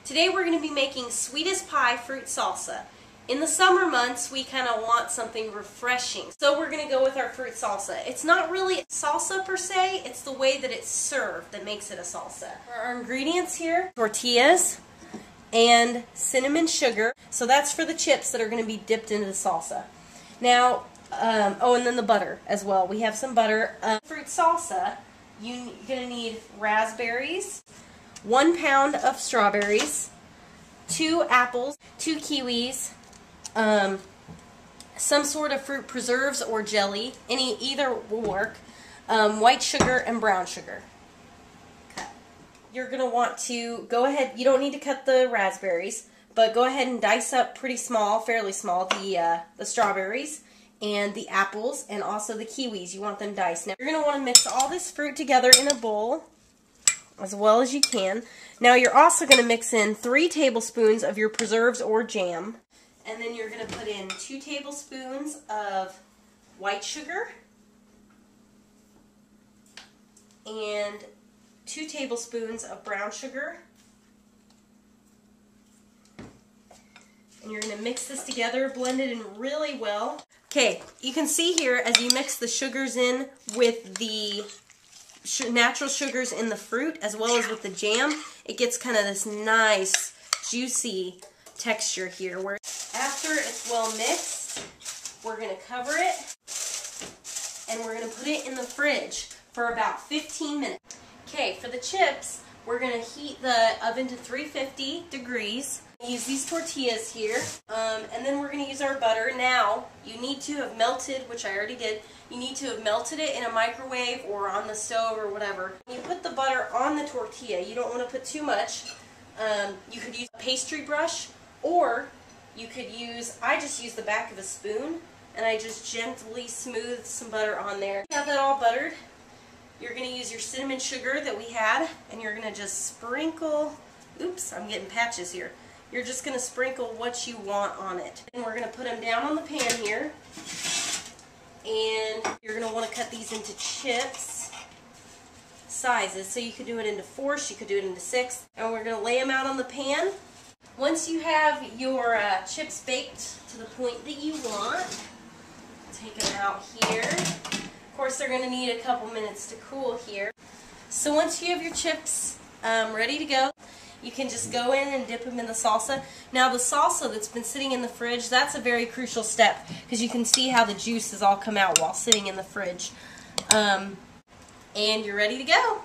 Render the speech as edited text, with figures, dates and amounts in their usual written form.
Today we're going to be making sweetest pie fruit salsa. In the summer months, we kind of want something refreshing, so we're going to go with our fruit salsa. It's not really salsa per se, it's the way that it's served that makes it a salsa. For our ingredients here, tortillas and cinnamon sugar. So that's for the chips that are going to be dipped into the salsa. Now, oh, and then the butter as well. We have some butter. Fruit salsa, you're going to need raspberries, 1 pound of strawberries, 2 apples, 2 kiwis, some sort of fruit preserves or jelly, either will work, white sugar and brown sugar. Okay. You're going to want to go ahead, you don't need to cut the raspberries, but go ahead and dice up pretty small, fairly small, the strawberries and the apples and also the kiwis. You want them diced. Now you're going to want to mix all this fruit together in a bowl as well as you can. Now you're also going to mix in 3 tablespoons of your preserves or jam. And then you're going to put in 2 tablespoons of white sugar and 2 tablespoons of brown sugar. And you're going to mix this together, blend it in really well. Okay, you can see here as you mix the sugars in with the natural sugars in the fruit as well as with the jam, it gets kind of this nice juicy texture here. Where after it's well mixed, we're going to cover it and we're going to put it in the fridge for about 15 minutes. Okay, for the chips, we're going to heat the oven to 350 degrees. Use these tortillas here, and then we're going to use our butter. Now, you need to have melted, which I already did, you need to have melted it in a microwave or on the stove or whatever. When you put the butter on the tortilla, you don't want to put too much. You could use a pastry brush, or you could use, I just use the back of a spoon, and I just gently smooth some butter on there. You have that all buttered. You're going to use your cinnamon sugar that we had, and you're going to just sprinkle, oops, I'm getting patches here. You're just going to sprinkle what you want on it. And we're going to put them down on the pan here. And you're going to want to cut these into chips sizes. So you could do it into 4, you could do it into 6. And we're going to lay them out on the pan. Once you have your chips baked to the point that you want, take them out here. Of course, they're going to need a couple minutes to cool here. So once you have your chips ready to go, you can just go in and dip them in the salsa. Now the salsa that's been sitting in the fridge, that's a very crucial step because you can see how the juice has all come out while sitting in the fridge. And you're ready to go.